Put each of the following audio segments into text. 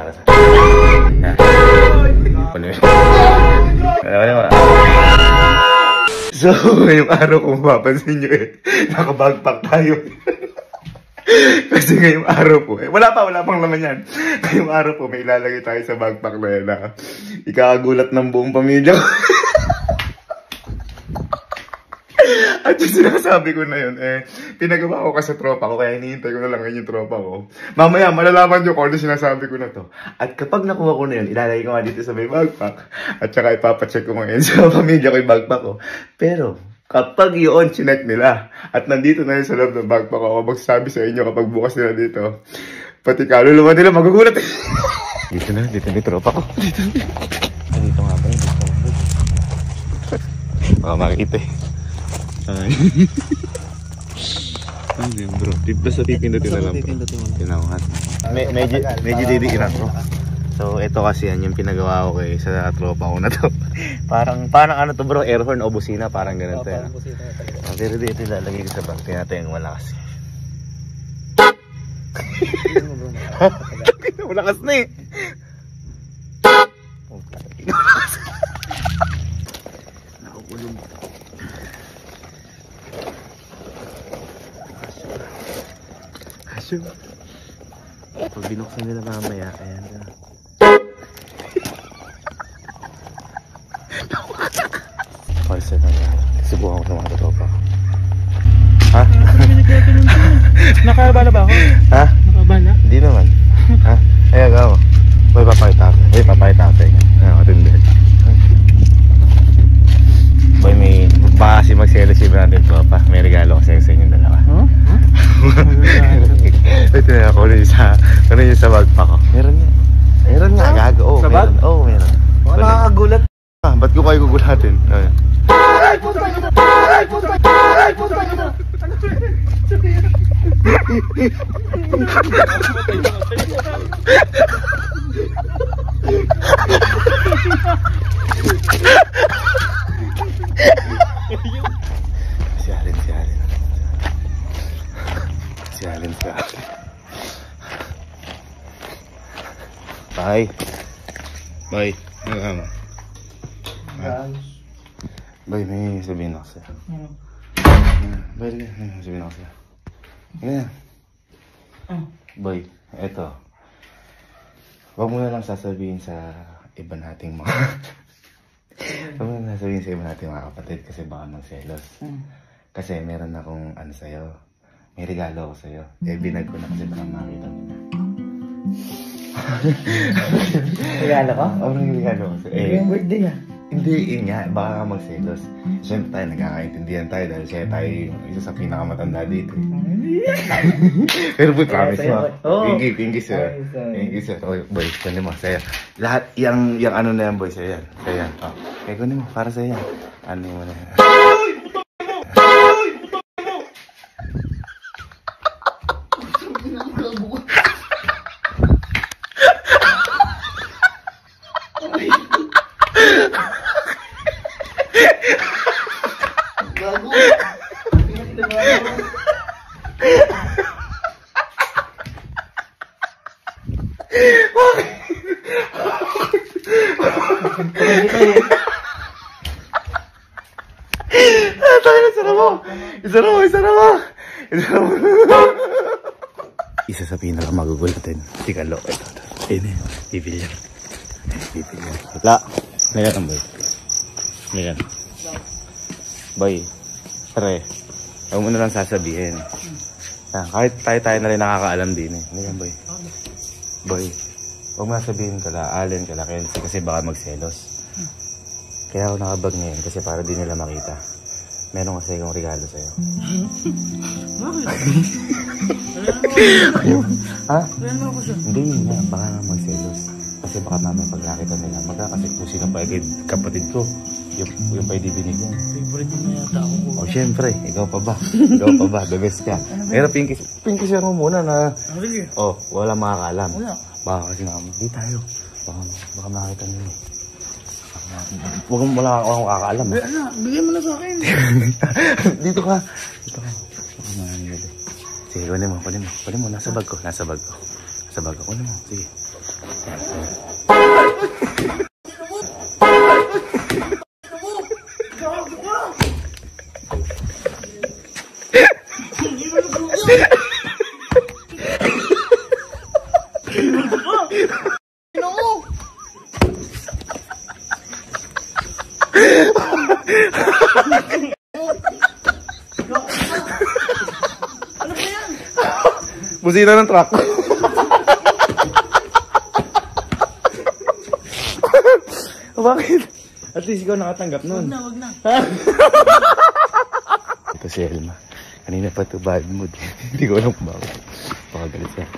para sa... So, ngayong araw kung mapapansin nyo nakabagpak tayo. Kasi ngayong araw po, wala pang naman yan. Ngayong araw po, may ilalagay tayo sa backpack na yan na ikakagulat ng buong pamilya ko. At yung sinasabi ko na yun, pinagawa ko kasi sa tropa ko, kaya hinihintay ko na lang yung tropa ko. Mamaya, malalaman nyo kung ano sinasabi ko na to. At kapag nakuha ko na yun, ilalagay ko nga dito sa may backpack. At saka ipapacheck ko ngayon sa pamilya ko yung backpack ko. Pero, kapag yun, chinek nila, at nandito na yun sa loob ng backpack ko, ako magsasabi sa inyo kapag bukas nila dito, pati kaluluwa nila, magugulat. Dito na yung tropa ko. Dito nga ba yun? Baka makikita Ay yun bro, basta pipindutin na lang bro. Tinawangat. Medyo didiinan ko. So ito kasi yan yung pinagawa ko sa tropa ko na to. Parang ano to bro, air horn o busina, parang ganun to yan. Pero dito ilalagay ko sa bag, tingnan natin yung malakas. Malakas na eh. Nakukulong. Pag binuksan nila mamaya, ayan na. Palsa na yan. Subukan ko naman ito tropa. Ha? Nakabala ba ako? Ha? Nakabala? Hindi naman. Ha? Ayan ka mo. May papakita ako. May papakita ako sa'yo. Ayan, matindihan. Boy, may baka kasi mag-celebrate natin tropa. May regalo ko sa inyong dalawa. Huh? Ito na ako yun sa backpack ko. Meron nga, gago. Oh, sa bag? Oo, meron. Wala nakakagulat. Ba't ko kayo gugulatin? Aray! Puto! Aray! Puto! Aray! Puto! Sialin. Bye. Bye, may sabihin ako sa'yo. Bye, may sabihin ako sa'yo. Ganyan. Boy, eto. Huwag mo na lang sasabihin sa iba nating mga... Huwag mo na lang sasabihin sa iba nating mga kapatid kasi baka magselos. Kasi meron akong ano sa'yo. May regalo ako sa'yo. Binag ko na kasi baka makita nila. Regalo ko? Oo, may regalo ko sa'yo. Yung birthday ah. Hindi, yun nga, baka ka magselos. Siyempre tayo, nagkakaintindihan tayo dahil siya tayo isa sa pinakamatanda dito. Pero boy, promise mo. Thank you sir. Thank you sir. Oh, boy, kunin mo, sa'yo. Lahat, yung ano na yan boy, sa'yo yan. Sa'yo yan. Oh, kaya kunin mo, para sa'yo yan. Ano mo na yan. Isa sa pinakamagugulatin. Tikalo. Ito. Ini. Bibilyan. Wala. Ngayon ang boy. Ngayon. Boy. Pre. Huwag mo na lang sasabihin. Kahit tayo na rin nakakaalam din eh. Ngayon boy. Boy. Huwag mo sabihin kala Allen, kala Kenzie kasi baka magselos. Kaya ako nakabag ngayon kasi para di nila makita. Meron kasi akong regalo sa'yo. Bakit? Ha? Kaya mo ko siya. Hindi nga, baka magselos. Kasi baka mamaya pag nakita nila, magkakasip kung sino pa kapatid ko. Yung pa ibibinigyan. Favorite mo na yata ako. O syempre, ikaw pa ba? The best ka. Pero pinky share mo muna na... Sige. Oh, wala makakaalam. Wala. Baka kasi naman, di tayo. Baka makakita nila. Wala akong kakaalam. Bigyan mo na sa akin. Dito ka. Sige, kunin mo. Nasa bag ko. Sa bag ako naman. Sige. Busina ng truck. Bakit? At least ikaw nakatanggap nun. Wag na. Ito si Elma. Kanina pa ito bad mood. Hindi ko alam kung bakit. Baka galit siya.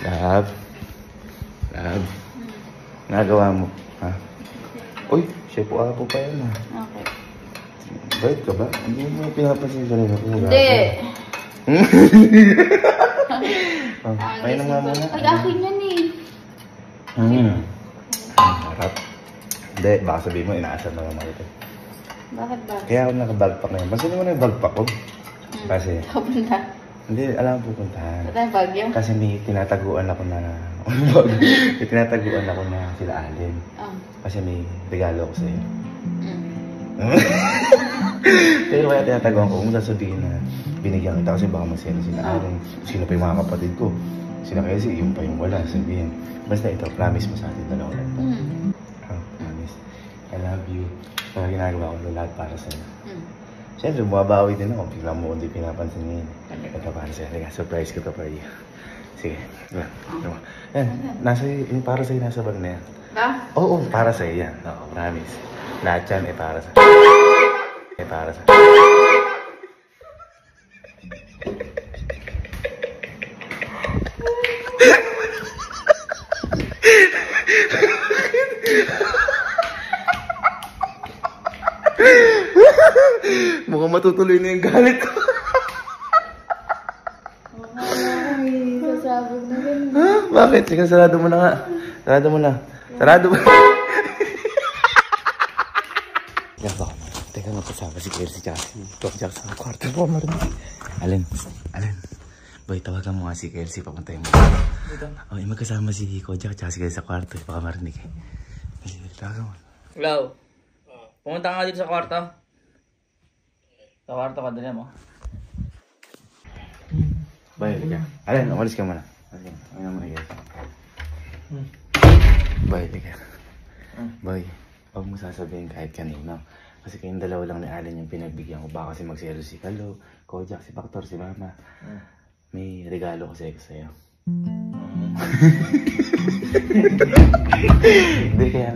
Love. Love. Nagawa mo. Ha? Uy, siya po ako pa yan ha. Okay. Bait ka ba? Hindi mo pinapansin ka rin ako. Hindi. Painom nga muna. Ay, akin yan eh. Harap. Hindi, baka sabihin mo, inaasar na naman ito. Bakit ba? Kaya ako nakabagpak na yun. Pansin mo na yung bagpak ko. Kasi, Kapunta. hindi, alam mo pupuntahan. Ito yung bagyo? Kasi may tinataguan ako na, may tinataguan ako na sila Alin. Oh. Kasi may regalo ako sa'yo. Mm. Pero kaya tinataguan ko, kung sasabihin na binigyan kita kasi baka masaya sila Alin. Sino pa yung mga kapatid ko? Sila kasi, yung pa yung wala, sabihin. Basta ito, promise mo sa atin dalawa lang. Promise. I love you. Kaya ginagawa ko lahat para sa'yo. Siyempre, bumabawi din ako. Bigla mo hindi pinapansin ngayon. Ito para sa'yo. Teka, surprise ko to for you. Sige. Yan. Nasa, yung para sa'yo, nasa bag na yan. Ha? Oo, para sa'yo yan. Oo, promise. Lahat yan ay para sa'yo. Ay para sa'yo. Mukhang matutuloy na yung galit ko. Ay, sasabog na rin. Ha? Bakit? Sige, sarado mo na nga. Sarado mo na. Sarado mo. Teka, magkasama si Kelsey tsaka si Jack sa kwarto po, marinig. Alin? Boy, tawagan mo nga si Kelsey, papuntahin mo. Dito? Oh, magkasama si Kojak tsaka si Kelsey sa kwarto, baka marinig. Tawagan mo. Hello? Pumunta ka nga dito sa kwarto. Sa kwarto ka, dali mo. Boy, halika. Alin, umalis ka muna. Alin, ano mo na Kelsey. Boy, halika. Boy, huwag mo sasabihin kahit kanino. Kasi kayong dalawa lang ni Allen yung pinagbigyan ko. Baka kasi magsero si Kalo, Kojak, si Baktor, si Mama. May regalo kasi ko sa'yo. Hindi, kaya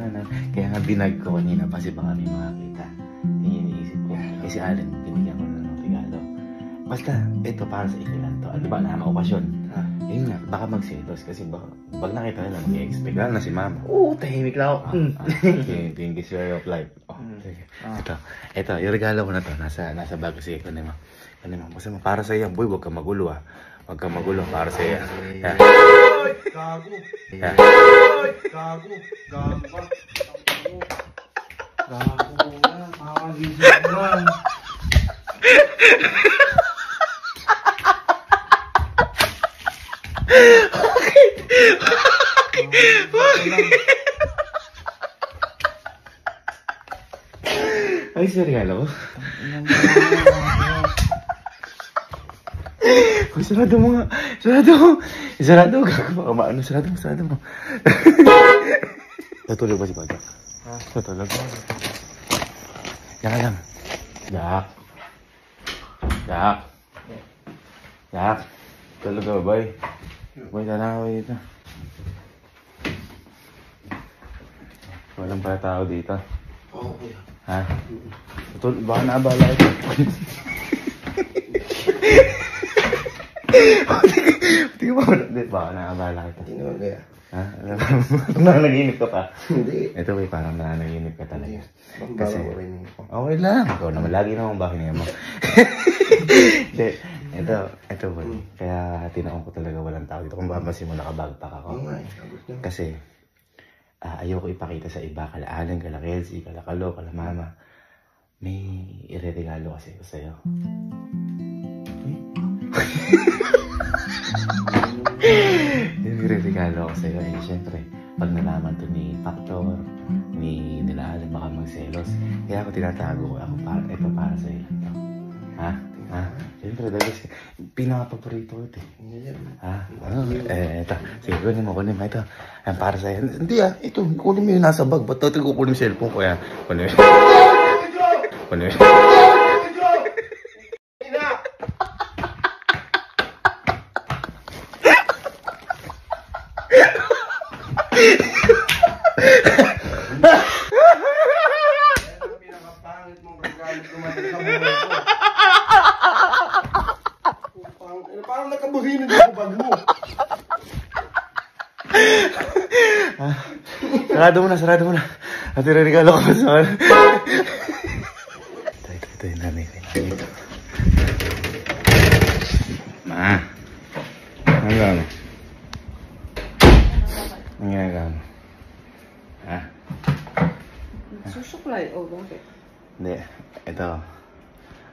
nga binag ko kanina kasi baka may makakita. Yung iniisip ko. Kasi Allen, binigyan ko na ng regalo. Basta, ito para sa ikilan to. Di ba, nakakokasyon. Yun nga, baka magselos kasi pag nakita nila, mag-i-expect. Lalo na si Mama. Oo, tahimik lang ako. Yung story of life. Ito, yung regalo ko na to, nasa bag kasi ito ni Ma. Basta para sa iyo, boy, huwag ka magulo ha. Huwag ka magulo, para sa iyo. Yeah. Gago. Yeah. Gago. Gago ka. Gago ka. Makagising ka lang. Ay, sa regalo ko. Uy, sarado mo nga. Sarado mo. Sarado mo. Gagawa ka maano. Sarado mo. Natulog ba si Kojak? Natulog ba? Yan ka lang. Jack. Tulog ka ba, boy? Boy, tala ka dito. Walang pala tao dito. Oo, kuya. Ha? Tulog, baka naabala ito. Tingnan mo, baka naabala kita. Hindi naman kaya. Ha? Nananaginip ka pa? Hindi. Ito ba parang nananaginip ka talaga. Kasi Okay lang. Ikaw naman, lagi naman bakit mo. Hindi. Ito ba? Kaya tinakon ko talaga walang tao dito. Kung babasin mo, nakabagpak ako. Kasi, ayoko ipakita sa iba. Kala Allen, kala Kelsey, kala Kalo, kala Mama. May ireregalo kasi ko sa'yo. regalo ko sa'yo. Eh, siyempre, pag nalaman to ni Factor, ni nila Alan, baka magselos. Kaya ako tinatago ko. Ito para sa'yo. Ito. Ha? Ha? Siyempre, dahil pinaka-paborito ko ito eh. Ha? Ano? Ito. Sige, kunin mo. Ito. Yan, para sa'yo. Hindi ito. Kunin mo yung nasa bag. Ba't ito kukunin yung cellphone ko? Yan. Kunin mo. Kunin mo. Pinakapangit mong regalo dumating sa buhay ko. Parang nakabuhinan yung bag mo. Sarado mo na. At regalo ko sa akin. Ito yung nanay ko. Ma. Ano gano'n? Ang ginagawa mo? Ha? Susuklay o bakit? Hindi. Ito.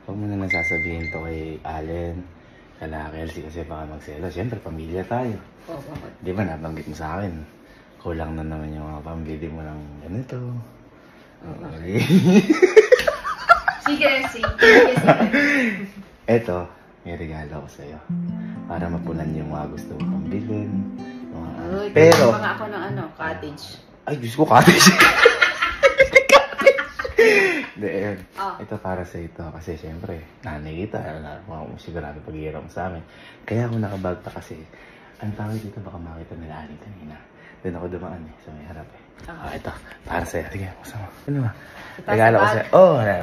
Huwag mo na nasasabihin to kay Allen. Kala Kelsey kasi baka magselo. Siyempre, pamilya tayo. O bakit? Di ba nabanggit mo sa akin? Kulang na naman yung mga pambili mo ng ganito. Okay. Sige. Eto, may regalo ko sa'yo. Para mapunan yung mga gusto mong pambilin. Uy, Pero, mga ako ng cottage. ay, Diyos ko, cottage. Hindi, ito para sa ito. Kasi syempre, nanay kita. Sigurado pag-iirap mo sa amin. Kaya ako nakabag pa kasi, ang tawag dito baka makita nila aling kanina. Doon ako dumaan sa may harap eh. Ito, para sa'yo. Sige, buksan mo. Ano ba? Regalo ko sa'yo.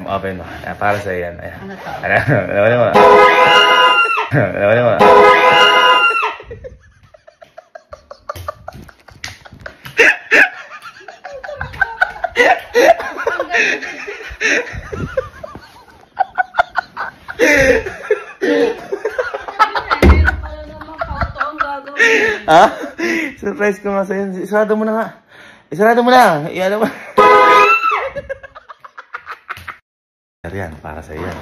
Open mo. Para sa'yo yan. Ano to? Ano mo? Ano mo? Meron pala naman photo ang gagawin. Ha? Surprise ko nga sa'yo. Isarado mo na nga. Isarado mo na. Iyan mo. Yan, para sa'yo yan.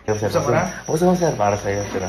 Buksan mo na? Buksan mo, sir. Para sa'yo. Sir.